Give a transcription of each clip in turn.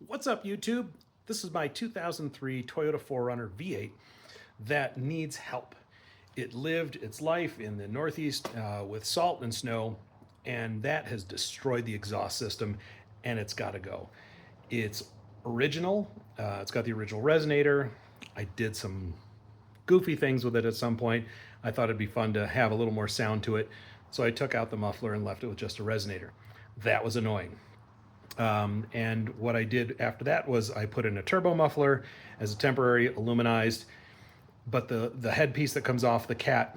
What's up, YouTube? This is my 2003 Toyota 4Runner V8 that needs help. It lived its life in the Northeast with salt and snow, and that has destroyed the exhaust system, and it's got to go. It's original. It's got the original resonator. I did some goofy things with it at some point. I thought it'd be fun to have a little more sound to it, so I took out the muffler and left it with just a resonator. That was annoying. And what I did after that was I put in a turbo muffler as a temporary aluminized, but the headpiece that comes off the Cat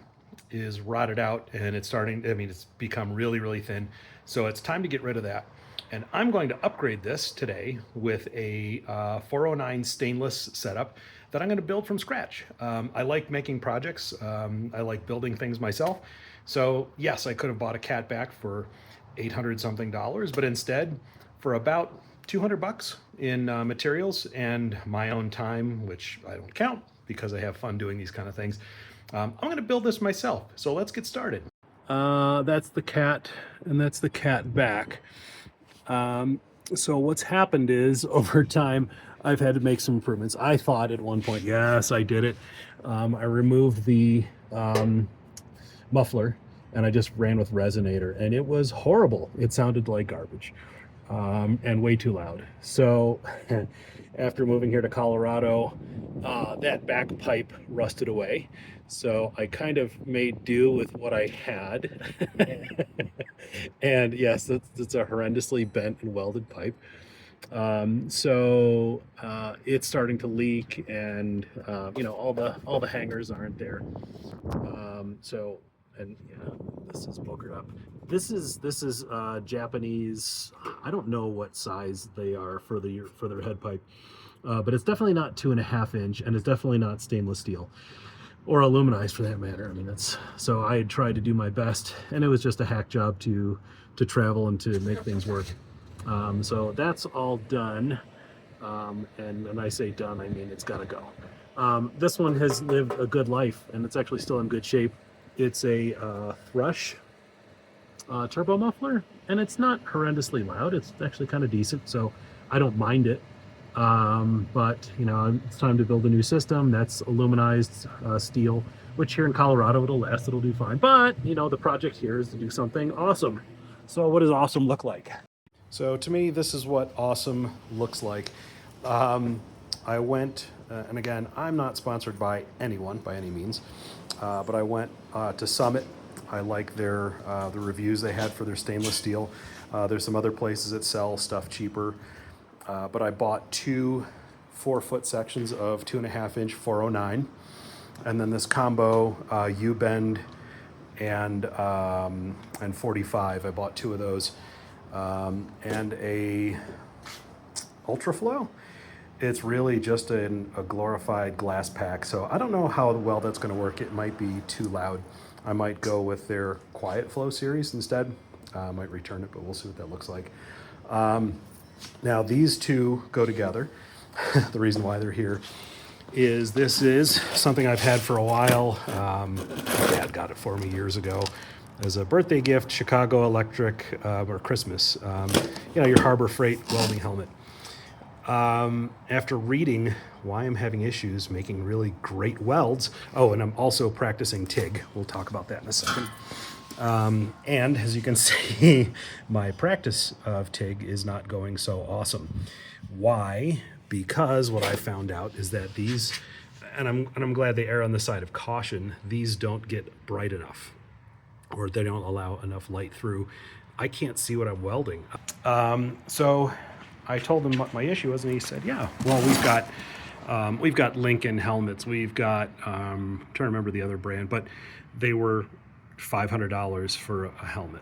is rotted out and it's it's become really, really thin. So it's time to get rid of that. And I'm going to upgrade this today with a 409 stainless setup that I'm going to build from scratch. I like making projects. I like building things myself. So yes, I could have bought a Catback for 800 something dollars, but instead, for about 200 bucks in materials and my own time, which I don't count because I have fun doing these kind of things, I'm going to build this myself. So let's get started. That's the Cat, and that's the Catback. So what's happened is over time, I've had to make some improvements. I thought at one point, yes, I did it. I removed the muffler and I just ran with resonator, and it was horrible. It sounded like garbage. And way too loud. So after moving here to Colorado, that back pipe rusted away. So I kind of made do with what I had. And yes, it's a horrendously bent and welded pipe. It's starting to leak, and all the hangers aren't there. This is pokered up. This is Japanese. I don't know what size they are for their head pipe, but it's definitely not 2.5 inch, and it's definitely not stainless steel or aluminized for that matter. I mean, so I had tried to do my best, and it was just a hack job to travel and to make things work. So that's all done, and when I say done, I mean it's got to go. This one has lived a good life, and it's actually still in good shape. It's a Thrush turbo muffler, and it's not horrendously loud. It's actually kind of decent, so I don't mind it. But it's time to build a new system that's aluminized steel, which here in Colorado it'll last, it'll do fine. But the project here is to do something awesome. So what does awesome look like? So to me, this is what awesome looks like. I went, and again, I'm not sponsored by anyone by any means, but I went to Summit. I like the reviews they had for their stainless steel. There's some other places that sell stuff cheaper, but I bought two 4-foot sections of 2.5 inch 409, and then this combo U-bend and 45. I bought two of those, and a Ultraflow. It's really just a glorified glass pack, so I don't know how well that's going to work. It might be too loud. I might go with their Quiet Flow series instead. I might return it, but we'll see what that looks like. Now these two go together. The reason why they're here is this is something I've had for a while. My dad got it for me years ago as a birthday gift, Chicago Electric, or Christmas. Your Harbor Freight welding helmet. After reading why I'm having issues making really great welds, and I'm also practicing TIG. We'll talk about that in a second. And as you can see, my practice of TIG is not going so awesome. Why? Because what I found out is that these, and I'm glad they err on the side of caution, these don't get bright enough, or they don't allow enough light through. I can't see what I'm welding. So I told him what my issue was, and he said, yeah, well, we've got Lincoln helmets. We've got, I'm trying to remember the other brand, but they were $500 for a helmet.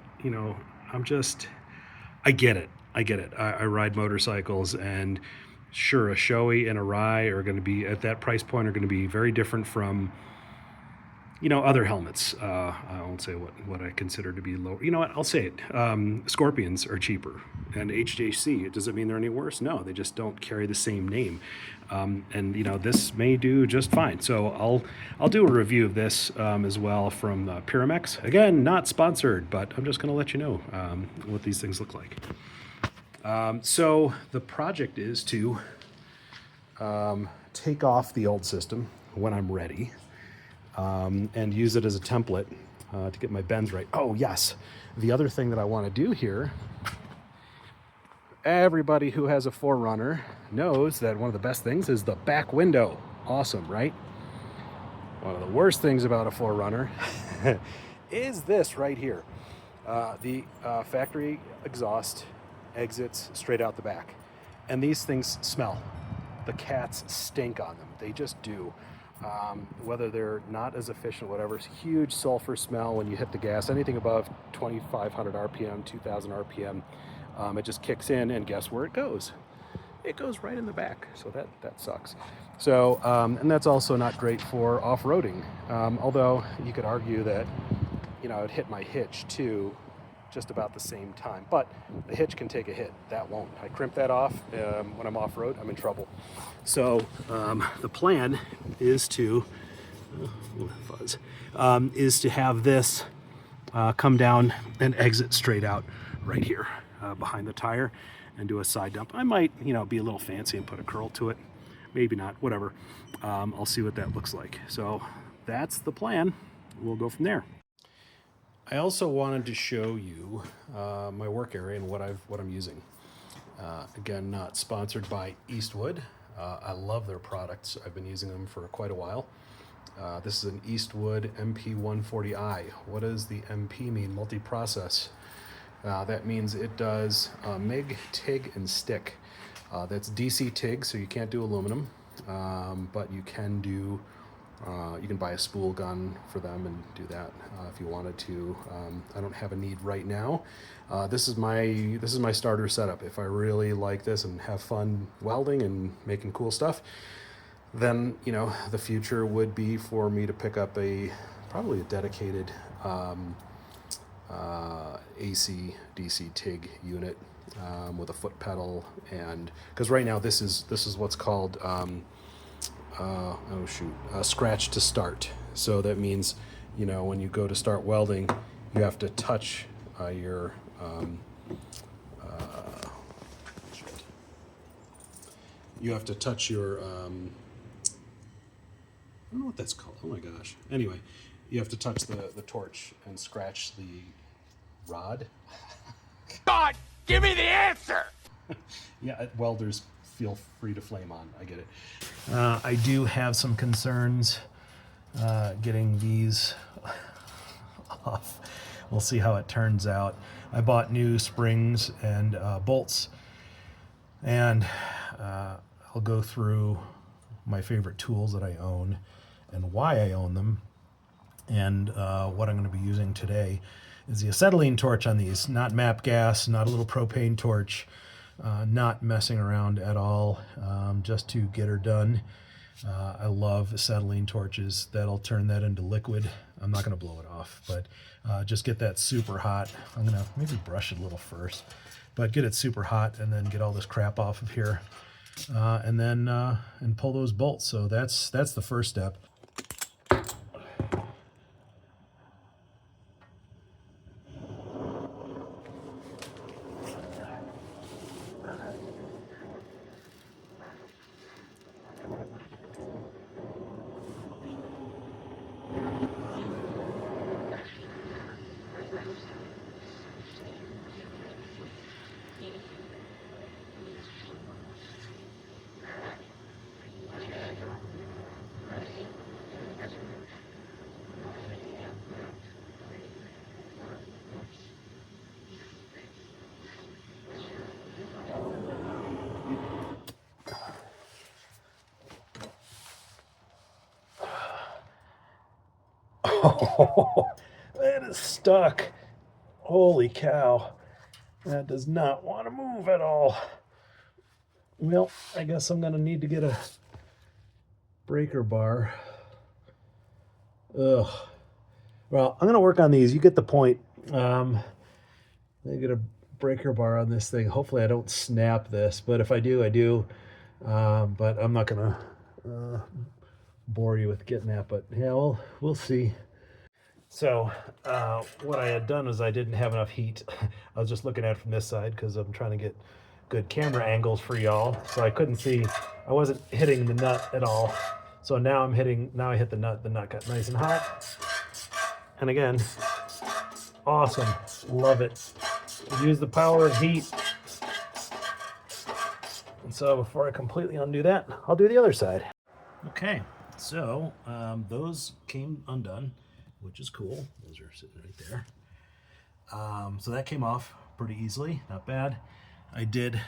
I get it. I ride motorcycles, and sure, a Shoei and a Rai are going to be, at that price point, are going to be very different from other helmets. I won't say what I consider to be low. You know what? I'll say it. Scorpions are cheaper, and HJC. Does it mean they're any worse? No, they just don't carry the same name. This may do just fine. So I'll do a review of this as well from Pyramex. Again, not sponsored, but I'm just going to let you know what these things look like. So the project is to take off the old system when I'm ready and use it as a template to get my bends right. Oh yes, the other thing that I want to do here, everybody who has a 4Runner knows that one of the best things is the back window. Awesome, right? One of the worst things about a 4Runner is this right here. The factory exhaust exits straight out the back. And these things smell. The cats stink on them. They just do. Whether they're not as efficient, whatever, it's huge sulfur smell when you hit the gas. Anything above 2,500 RPM, 2,000 RPM, it just kicks in, and guess where it goes? It goes right in the back, so that sucks. So, and that's also not great for off-roading. Although you could argue that, you know, it hit my hitch too, just about the same time. But the hitch can take a hit. That won't. I crimp that off when I'm off-road, I'm in trouble. So the plan is to, is to have this come down and exit straight out right here behind the tire and do a side dump. I might, you know, be a little fancy and put a curl to it. Maybe not, whatever. I'll see what that looks like. So that's the plan. We'll go from there. I also wanted to show you my work area and what I'm using. Again, not sponsored by Eastwood. I love their products. I've been using them for quite a while. This is an Eastwood MP140i. What does the MP mean? Multi-process. That means it does MIG, TIG, and stick. That's DC TIG, so you can't do aluminum, but you can do. You can buy a spool gun for them and do that if you wanted to. I don't have a need right now. This is my starter setup. If I really like this and have fun welding and making cool stuff, then, you know, the future would be for me to pick up probably a dedicated AC DC TIG unit with a foot pedal, and because right now this is what's called scratch to start. So that means, you know, when you go to start welding, you have to touch your I don't know what that's called. Oh my gosh. Anyway, you have to touch the torch and scratch the rod. God, give me the answer! Yeah, welders, feel free to flame on. I get it. I do have some concerns getting these off. We'll see how it turns out. I bought new springs and bolts, and I'll go through my favorite tools that I own and why I own them, and what I'm going to be using today is the acetylene torch on these, not MAP gas, not a little propane torch, not messing around at all, just to get her done. I love acetylene torches. That'll turn that into liquid. I'm not going to blow it off, but just get that super hot. I'm going to maybe brush it a little first, but get it super hot and then get all this crap off of here, and then and pull those bolts. So that's the first step. Oh, that is stuck. Holy cow. That does not want to move at all. Well, I guess I'm going to need to get a breaker bar. Ugh. Well, I'm going to work on these. You get the point. I get a breaker bar on this thing. Hopefully I don't snap this, but if I do, I do. But I'm not going to bore you with getting that, but yeah, we'll see. So what I had done was I didn't have enough heat. I was just looking at it from this side because I'm trying to get good camera angles for y'all, so I couldn't see. I wasn't hitting the nut at all. So now I hit the nut got nice and hot. And again, awesome, love it. Use the power of heat. And so before I completely undo that, I'll do the other side. Okay, so those came undone, which is cool. Those are sitting right there. So that came off pretty easily, not bad. I did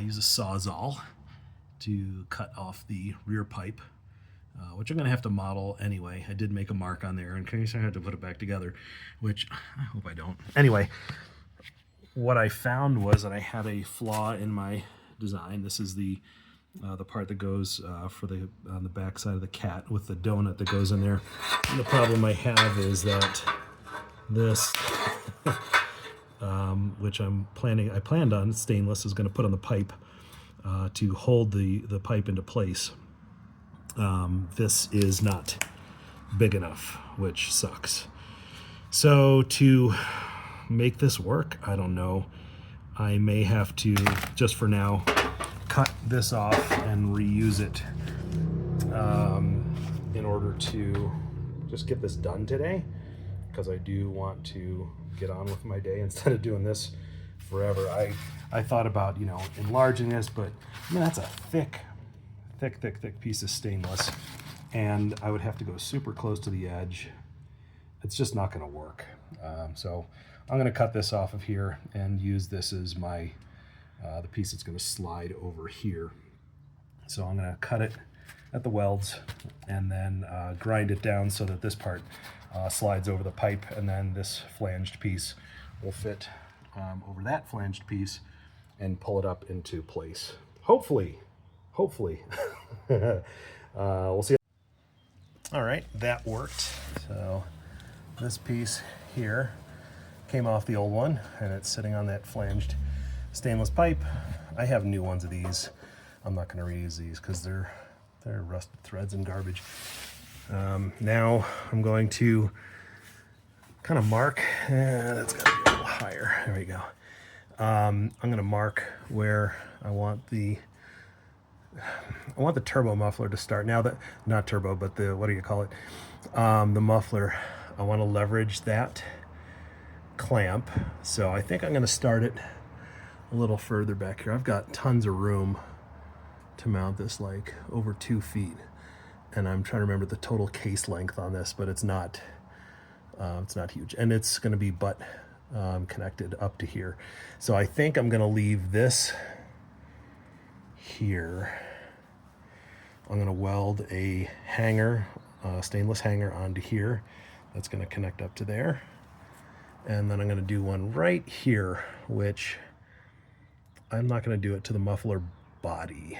use a Sawzall to cut off the rear pipe, which I'm going to have to model anyway. I did make a mark on there in case I had to put it back together, which I hope I don't. Anyway, what I found was that I had a flaw in my design. This is the part that goes on the back side of the cat with the donut that goes in there. And the problem I have is that this, which I planned on stainless, is going to put on the pipe to hold the pipe into place. This is not big enough, which sucks. So to make this work, I don't know, I may have to, just for now, cut this off and reuse it in order to just get this done today, because I do want to get on with my day instead of doing this forever. I thought about, enlarging this, but I mean, that's a thick piece of stainless, and I would have to go super close to the edge. It's just not going to work. So I'm going to cut this off of here and use this as my the piece that's going to slide over here. So I'm going to cut it at the welds and then grind it down so that this part slides over the pipe, and then this flanged piece will fit over that flanged piece and pull it up into place. Hopefully. We'll see. All right, that worked. So this piece here came off the old one, and it's sitting on that flanged stainless pipe. I have new ones of these. I'm not going to reuse these because they're rusted threads and garbage. Now I'm going to kind of mark. That's got to be a little higher. There we go. I'm going to mark where I want the turbo muffler to start. Now that, not turbo, but the, what do you call it? The muffler. I want to leverage that clamp. So I think I'm going to start it a little further back here. I've got tons of room to mount this, like over 2 feet. And I'm trying to remember the total case length on this, but it's not huge. And it's going to be butt connected up to here. So I think I'm going to leave this here. I'm going to weld a hanger, stainless hanger, onto here. That's going to connect up to there. And then I'm going to do one right here, which I'm not going to do it to the muffler body.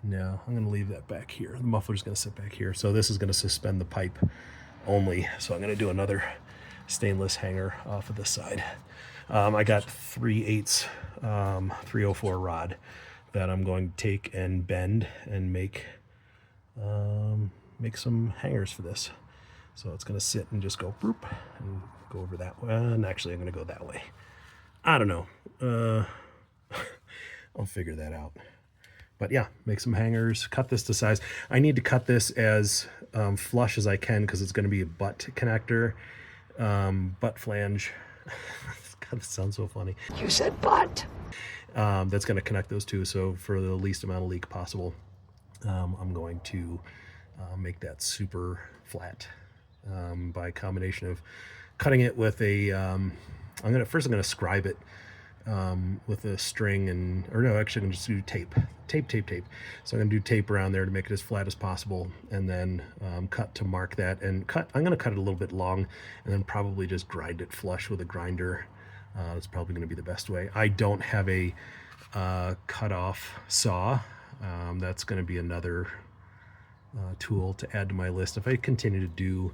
No, I'm going to leave that back here. The muffler's going to sit back here. So this is going to suspend the pipe only. So I'm going to do another stainless hanger off of this side. I got 3/8 304 rod that I'm going to take and bend and make some hangers for this. So it's going to sit and just go boop and go over that way. And actually I'm going to go that way. I don't know. I'll figure that out. But yeah, make some hangers, cut this to size. I need to cut this as flush as I can because it's going to be a butt connector, butt flange. God, this sounds so funny. You said butt. That's going to connect those two. So for the least amount of leak possible, I'm going to make that super flat by a combination of cutting it with a. I'm gonna scribe it with a string or no, actually I'm gonna just do tape. So I'm gonna do tape around there to make it as flat as possible, and then cut to mark that, and I'm gonna cut it a little bit long, and then probably just grind it flush with a grinder. That's probably gonna be the best way. I don't have a cut-off saw. That's gonna be another tool to add to my list if I continue to do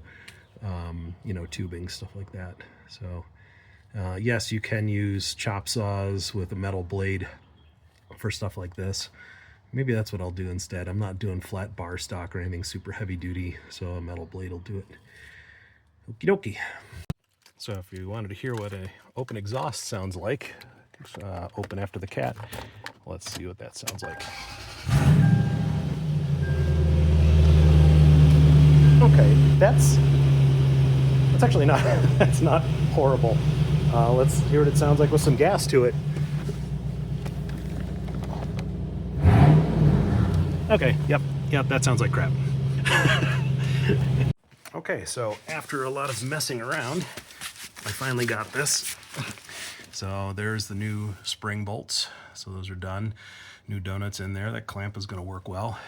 tubing, stuff like that. So yes, you can use chop saws with a metal blade for stuff like this. Maybe that's what I'll do instead. I'm not doing flat bar stock or anything super heavy duty, so a metal blade will do it. Okie dokie. So if you wanted to hear what an open exhaust sounds like, open after the cat. Let's see what that sounds like. Okay, that's actually not, that's not horrible. Let's hear what it sounds like with some gas to it. Okay, yep, that sounds like crap. Okay, so after a lot of messing around, I finally got this. So there's the new spring bolts. So those are done. New donuts in there. That clamp is going to work well.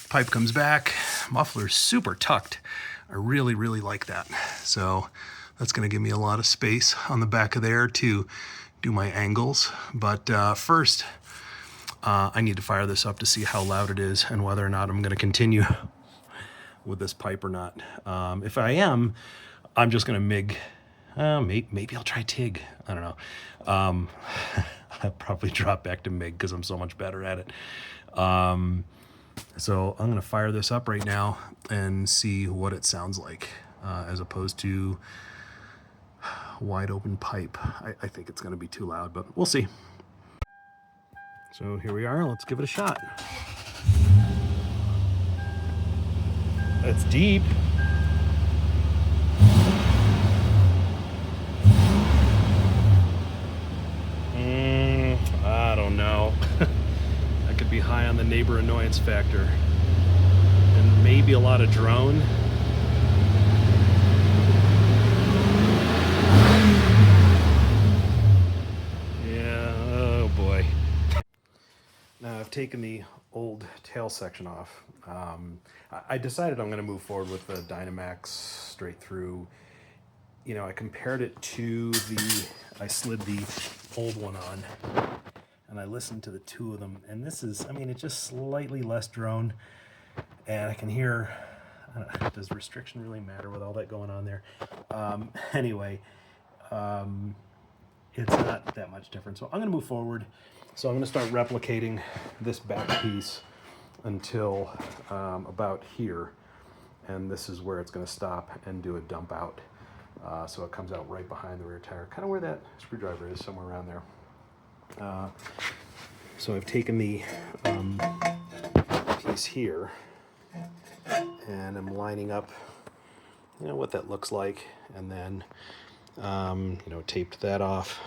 Pipe comes back. Muffler's super tucked. I really, really like that. So that's going to give me a lot of space on the back of there to do my angles. But first, I need to fire this up to see how loud it is and whether or not I'm going to continue with this pipe or not. If I am, I'm just going to MIG. Maybe I'll try TIG. I don't know. I'll probably drop back to MIG because I'm so much better at it. So I'm going to fire this up right now and see what it sounds like as opposed to wide open pipe. I think it's going to be too loud, but we'll see. So here we are. Let's give it a shot. It's deep. I don't know. That could be high on the neighbor annoyance factor. And maybe a lot of drone. Yeah, oh boy. Now I've taken the old tail section off. I decided I'm going to move forward with the Dynomax straight through. You know, I compared it to I slid the old one on, and I listened to the two of them, and this is, I mean, it's just slightly less drone, and I can hear, I don't know, does restriction really matter with all that going on there? Anyway, it's not that much different, so I'm going to move forward. So I'm going to start replicating this back piece until about here, and this is where it's going to stop and do a dump out. So it comes out right behind the rear tire, kind of where that screwdriver is, somewhere around there. So I've taken the piece here, and I'm lining up, you know, what that looks like, and then, you know, taped that off.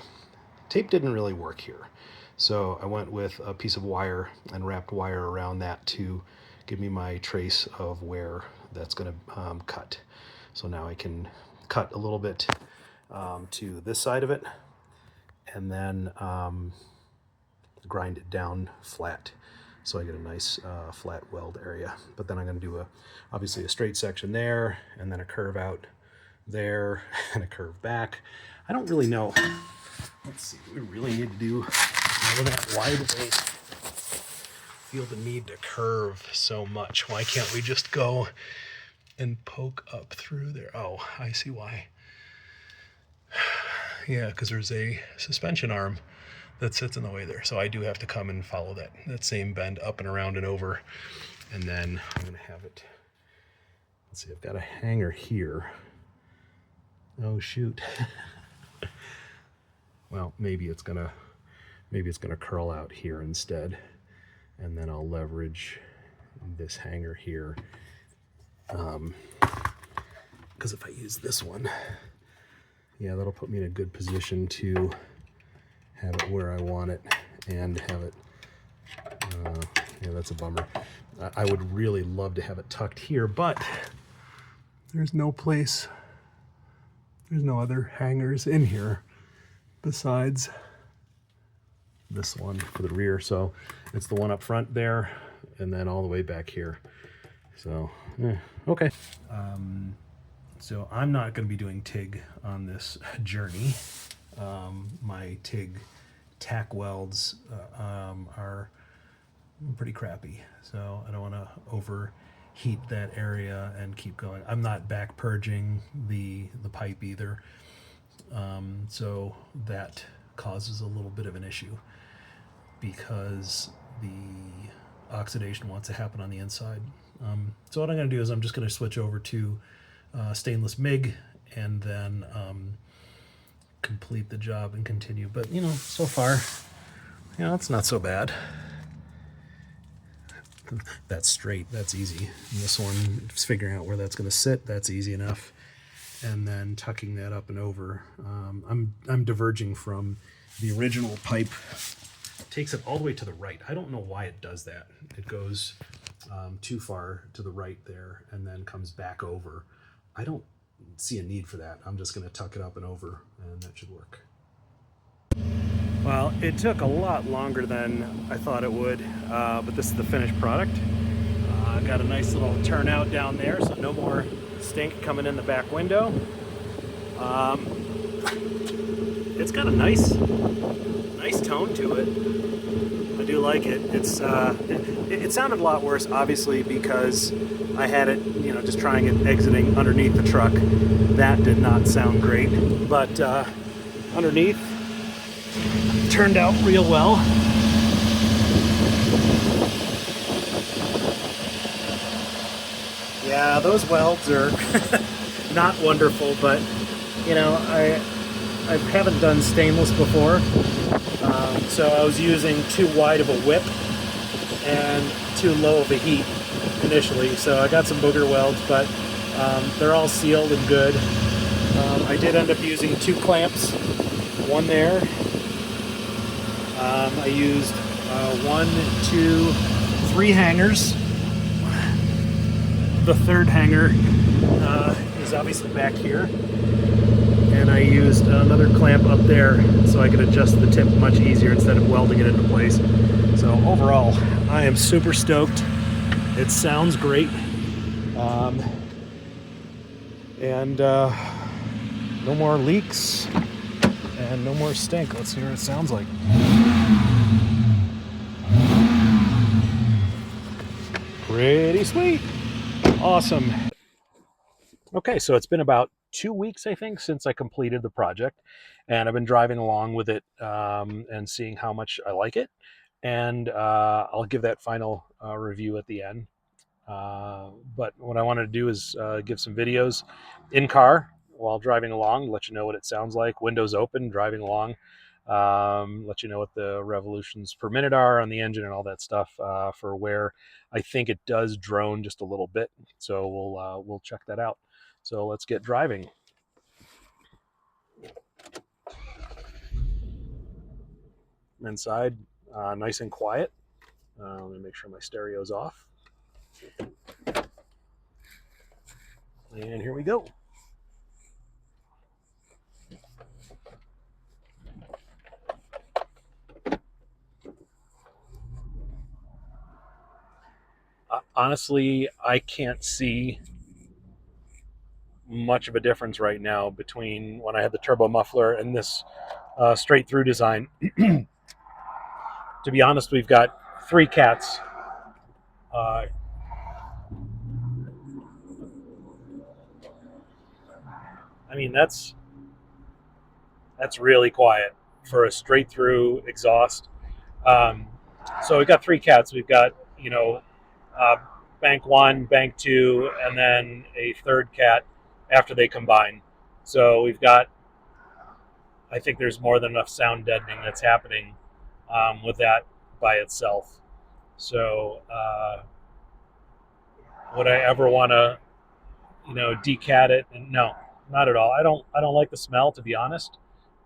Tape didn't really work here. So I went with a piece of wire and wrapped wire around that to give me my trace of where that's going to cut. So now I can cut a little bit to this side of it and then grind it down flat so I get a nice flat weld area. But then I'm going to do obviously a straight section there, and then a curve out there and a curve back. I don't really know. Let's see, we really need to do all of that. Why do they feel the need to curve so much? Why can't we just go and poke up through there? Oh, I see why. Yeah, because there's a suspension arm that sits in the way there. So I do have to come and follow that same bend up and around and over. And then I'm going to have it, let's see, I've got a hanger here. Oh, shoot. Well, maybe it's gonna curl out here instead, and then I'll leverage this hanger here. Because if I use this one, yeah, that'll put me in a good position to have it where I want it and have it. Yeah, that's a bummer. I would really love to have it tucked here, but there's no place. There's no other hangers in here besides this one for the rear. So it's the one up front there and then all the way back here. So, okay. So I'm not going to be doing TIG on this journey. My TIG tack welds are pretty crappy. So I don't want to overheat that area and keep going. I'm not back purging the pipe either. So that causes a little bit of an issue because the oxidation wants to happen on the inside. So what I'm going to do is I'm just going to switch over to stainless MIG and then complete the job and continue. But, you know, so far, you know, it's not so bad. That's straight, that's easy. And this one, just figuring out where that's going to sit, that's easy enough. And then tucking that up and over. I'm diverging from the original pipe. Takes it all the way to the right. I don't know why it does that. It goes too far to the right there and then comes back over. I don't see a need for that. I'm just going to tuck it up and over, and that should work. Well, it took a lot longer than I thought it would, but this is the finished product. Got a nice little turnout down there, so no more stink coming in the back window. It's got a nice tone to it. I do like it. It sounded a lot worse, obviously, because I had it, you know, just trying it exiting underneath the truck. That did not sound great, but underneath turned out real well. Yeah, those welds are not wonderful, but you know, I haven't done stainless before, so I was using too wide of a whip and too low of a heat initially, so I got some booger welds, but they're all sealed and good. I did end up using 2 clamps, one there. I used 1, 2, 3 hangers. The third hanger is obviously back here, and I used another clamp up there so I could adjust the tip much easier instead of welding it into place. So overall, I am super stoked. It sounds great, and no more leaks and no more stink. Let's hear what it sounds like. Pretty sweet. Awesome. Okay, so it's been about 2 weeks, I think, since I completed the project, and I've been driving along with it and seeing how much I like it, and I'll give that final review at the end. But what I wanted to do is give some videos in car while driving along, let you know what it sounds like, windows open, driving along, let you know what the revolutions per minute are on the engine and all that stuff for where I think it does drone just a little bit. So we'll check that out. So let's get driving. I'm inside, nice and quiet. Let me make sure my stereo's off. And here we go. Honestly, I can't see much of a difference right now between when I had the turbo muffler and this straight through design. To be honest, we've got 3 cats. I mean, that's really quiet for a straight through exhaust. So we've got 3 cats. We've got, you know, bank 1, bank 2, and then a third cat after they combine. So we've got, I think there's more than enough sound deadening that's happening with that by itself. So would I ever want to, you know, decat it? No, not at all. I don't like the smell, to be honest.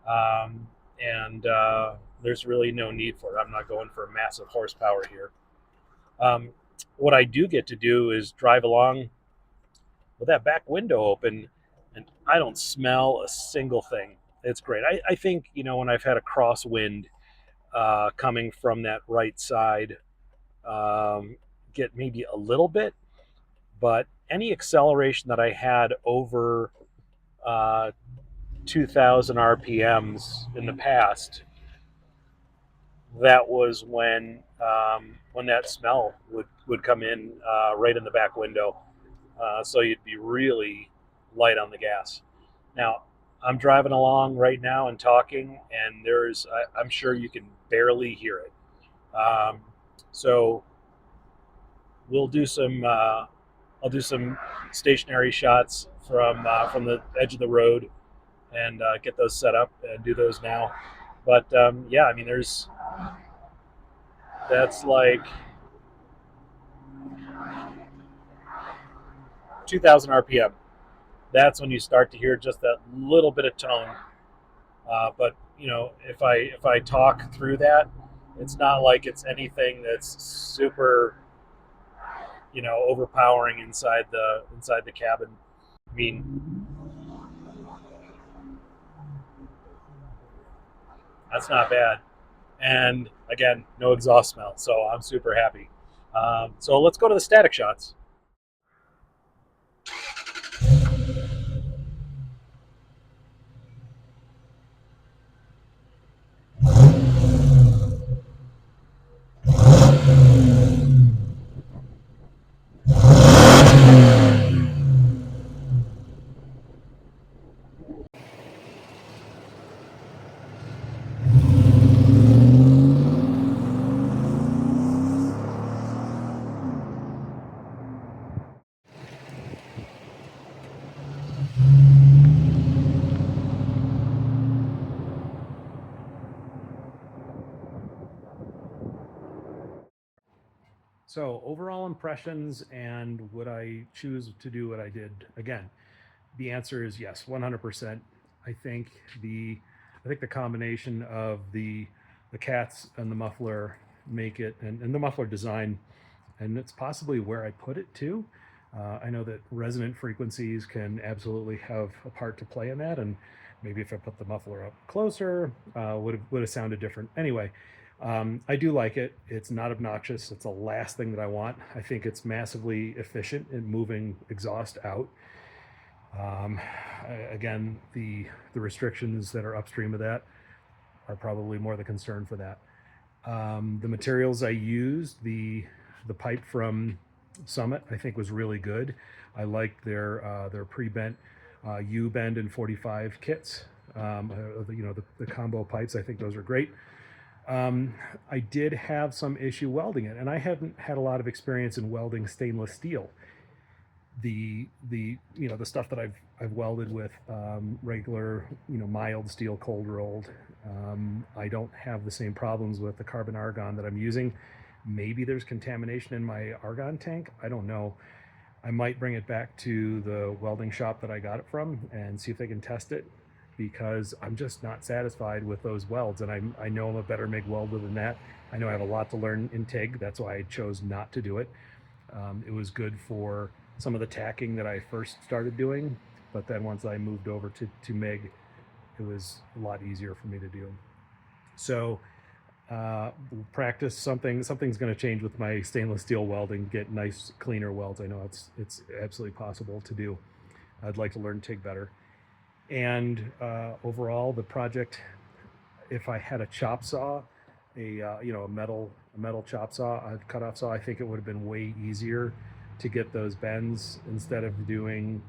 And there's really no need for it. I'm not going for massive horsepower here. What I do get to do is drive along with that back window open, and I don't smell a single thing. It's great. I think, you know, when I've had a crosswind coming from that right side, get maybe a little bit, but any acceleration that I had over 2,000 RPMs in the past, that was when that smell would come in right in the back window. So you'd be really light on the gas. Now, I'm driving along right now and talking, and I'm sure you can barely hear it. So we'll do some, I'll do some stationary shots from the edge of the road and get those set up and do those now. But yeah, I mean, that's like 2,000 RPM. That's when you start to hear just that little bit of tone. But if I talk through that, it's not like it's anything that's super, overpowering inside the cabin. I mean, that's not bad. And again, no exhaust smell, so I'm super happy. So let's go to the static shots. So overall impressions, and would I choose to do what I did again? The answer is yes, 100%. I think the I think the combination of the cats and the muffler make it, and the muffler design, and it's possibly where I put it too. I know that resonant frequencies can absolutely have a part to play in that, and maybe if I put the muffler up closer, would have sounded different. Anyway, I do like it. It's not obnoxious. It's the last thing that I want. I think it's massively efficient in moving exhaust out. Um, Again, the restrictions that are upstream of that are probably more the concern for that. The materials I used, the pipe from Summit, I think was really good. I liked their pre-bent U bend and 45 kits. The combo pipes. I think those are great. I did have some issue welding it, and I haven't had a lot of experience in welding stainless steel. The stuff that I've welded with regular mild steel cold rolled. I don't have the same problems with the carbon argon that I'm using. Maybe there's contamination in my argon tank. I don't know. I might bring it back to the welding shop that I got it from and see if they can test it, because I'm just not satisfied with those welds, and I know I'm a better MIG welder than that. I know I have a lot to learn in TIG. That's why I chose not to do it. It was good for some of the tacking that I first started doing, but then once I moved over to MIG, it was a lot easier for me to do. So practice something's going to change with my stainless steel welding. Get nice, cleaner welds. I know it's absolutely possible to do. I'd like to learn TIG better. And overall, the project, if I had a chop saw, a metal chop saw, a cutoff saw, I think it would have been way easier to get those bends instead of doing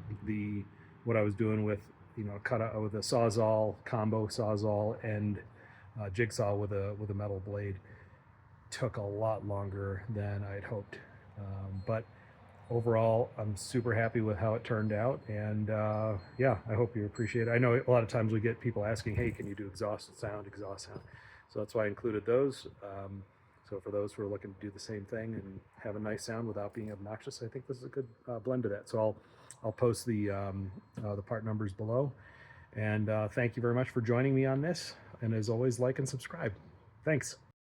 what I was doing with with a sawzall, combo sawzall, and jigsaw with a metal blade. Took a lot longer than I'd hoped, but overall, I'm super happy with how it turned out, and yeah, I hope you appreciate it. I know a lot of times we get people asking, "Hey, can you do exhaust sound?" So that's why I included those. So for those who are looking to do the same thing and have a nice sound without being obnoxious, I think this is a good blend of that. So I'll post the part numbers below, and thank you very much for joining me on this. And as always, like and subscribe. Thanks.